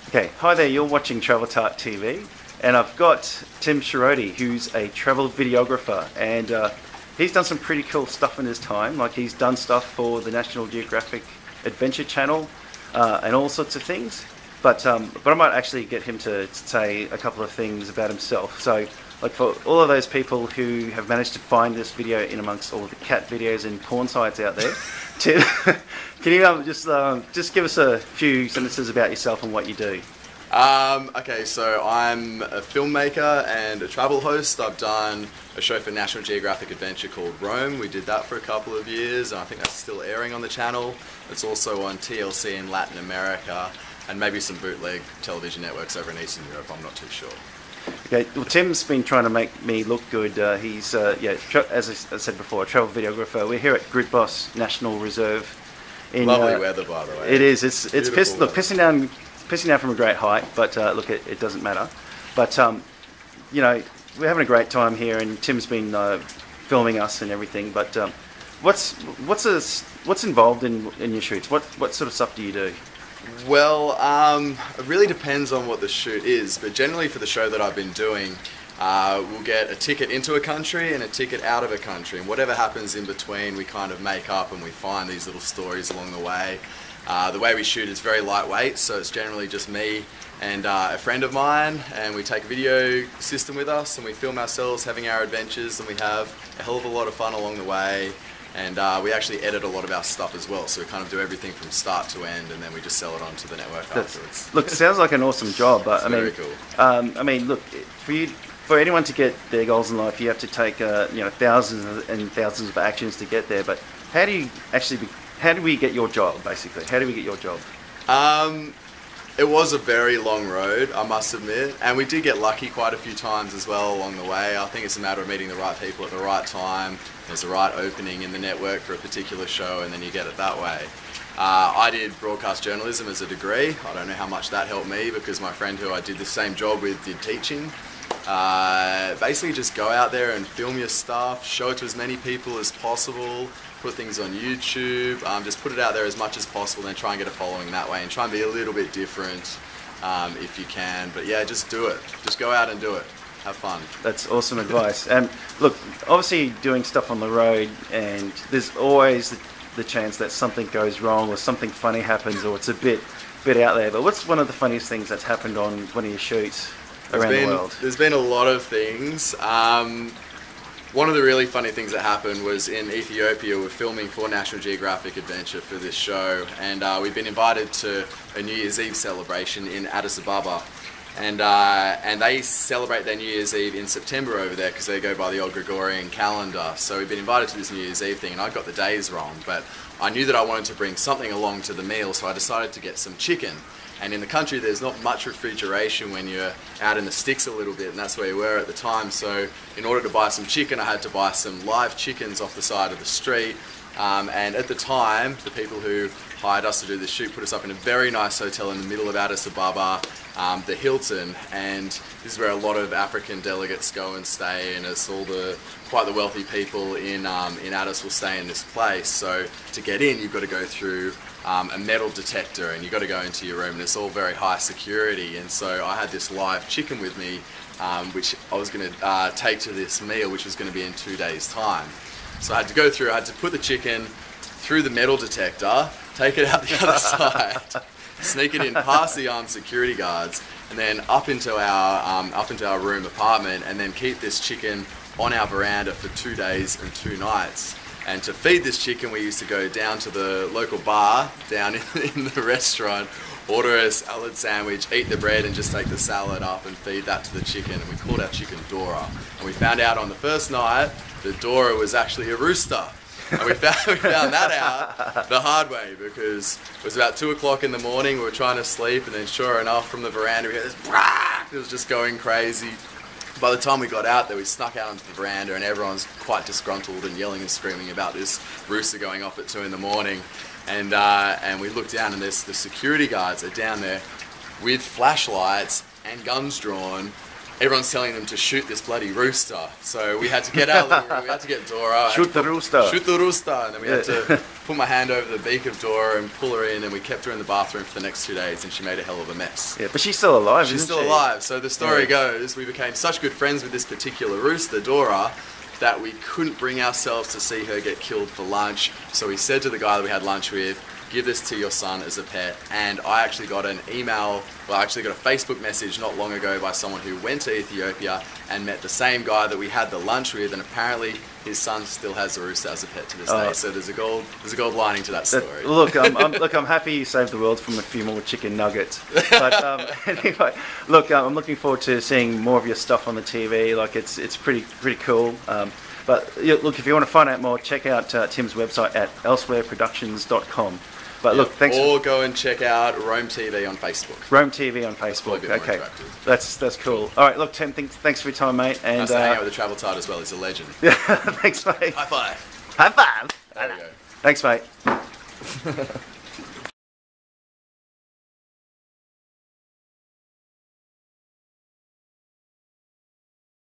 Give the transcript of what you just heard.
Okay, hi there, you're watching Tart TV, and I've got Tim Charody, who's a travel videographer, and he's done some pretty cool stuff in his time. Like, he's done stuff for the National Geographic Adventure Channel and all sorts of things. But I might actually get him to say a couple of things about himself. So, like, for all of those people who have managed to find this video in amongst all the cat videos and porn sites out there, Tim, can you just give us a few sentences about yourself and what you do? Okay, so I'm a filmmaker and a travel host. I've done a show for National Geographic Adventure called Rome. We did that for a couple of years, and I think that's still airing on the channel. It's also on TLC in Latin America, and maybe some bootleg television networks over in Eastern Europe. I'm not too sure. Okay, well, Tim's been trying to make me look good. He's, as I said before, a travel videographer. We're here at Grit Boss National Reserve. Lovely weather, by the way. It is. It's pissing down from a great height, but look, it doesn't matter. But you know, we're having a great time here, and Tim's been filming us and everything. But what's involved in your shoots? What sort of stuff do you do? Well, it really depends on what the shoot is, but generally for the show that I've been doing, we'll get a ticket into a country and a ticket out of a country, and whatever happens in between we kind of make up, and we find these little stories along the way. The way we shoot is very lightweight, so it's generally just me and a friend of mine, and we take a video system with us and we film ourselves having our adventures, and we have a hell of a lot of fun along the way. And we actually edit a lot of our stuff as well, so we kind of do everything from start to end, and then we just sell it on to the network afterwards. Look, it sounds like an awesome job, but very cool. I mean, look, for anyone to get their goals in life, you have to take thousands and thousands of actions to get there. But how do we get your job, basically? How do we get your job? It was a very long road, I must admit, and we did get lucky quite a few times as well along the way. I think it's a matter of meeting the right people at the right time. There's the right opening in the network for a particular show, and then you get it that way. I did broadcast journalism as a degree. I don't know how much that helped me, because my friend who I did the same job with did teaching. Basically just go out there and film your stuff, show it to as many people as possible, put things on YouTube, just put it out there as much as possible, then try and get a following that way, and try and be a little bit different if you can. But yeah, just do it. Just go out and do it. Have fun. That's awesome advice. And look, obviously doing stuff on the road, and there's always the chance that something goes wrong or something funny happens, or it's a bit out there. But what's one of the funniest things that's happened on one of your shoots around the world? There's been a lot of things. One of the really funny things that happened was in Ethiopia. We're filming for National Geographic Adventure for this show, and we've been invited to a New Year's Eve celebration in Addis Ababa. And they celebrate their New Year's Eve in September over there, because they go by the old Gregorian calendar. So we've been invited to this New Year's Eve thing, and I got the days wrong, but I knew that I wanted to bring something along to the meal, so I decided to get some chicken. And in the country there's not much refrigeration when you're out in the sticks a little bit, and that's where we were at the time. So in order to buy some chicken, I had to buy some live chickens off the side of the street. And at the time, the people who hired us to do this shoot put us up in a very nice hotel in the middle of Addis Ababa, the Hilton, and this is where a lot of African delegates go and stay, and it's all quite the wealthy people in Addis will stay in this place. So to get in, you've got to go through a metal detector, and you've got to go into your room, and it's all very high security. And so I had this live chicken with me, which I was going to take to this meal, which was going to be in 2 days' time. So I had to put the chicken through the metal detector, take it out the other side, sneak it in past the armed security guards, and then up into our room apartment, and then keep this chicken on our veranda for 2 days and 2 nights. And to feed this chicken, we used to go down to the local bar down in the restaurant, order a salad sandwich, eat the bread, and just take the salad up and feed that to the chicken. And we called our chicken Dora. And we found out on the first night that Dora was actually a rooster. And we found that out the hard way, because it was about 2 o'clock in the morning. We were trying to sleep, and then sure enough, from the veranda we heard this brrrr! It was just going crazy. By the time we got out there, we snuck out onto the veranda, and everyone's quite disgruntled and yelling and screaming about this rooster going off at 2 in the morning. And we looked down, and the security guards are down there with flashlights and guns drawn. Everyone's telling them to shoot this bloody rooster. So we had to get we had to get Dora. Shoot the rooster. Shoot the rooster. And then we had to put my hand over the beak of Dora and pull her in, and we kept her in the bathroom for the next 2 days, and she made a hell of a mess. Yeah, but she's still alive, She's isn't still she? alive. So the story goes, we became such good friends with this particular rooster, Dora, that we couldn't bring ourselves to see her get killed for lunch. So we said to the guy that we had lunch with, give this to your son as a pet. And I actually got an email, well, I actually got a Facebook message not long ago by someone who went to Ethiopia and met the same guy that we had the lunch with, and apparently his son still has a rooster as a pet to this day. So there's a gold lining to that story. Look, I'm happy you saved the world from a few more chicken nuggets. But anyway, look, I'm looking forward to seeing more of your stuff on the TV. Like it's pretty cool. But look, if you want to find out more, check out Tim's website at elsewhereproductions.com. But look, thanks. Or go and check out Rome TV on Facebook. Rome TV on Facebook. Okay, that's cool. All right, look, Tim, thanks for your time, mate. And nice to hang out with the Travel Tart as well. He's a legend. Yeah, thanks, mate. High five. High five. There we go. Thanks, mate.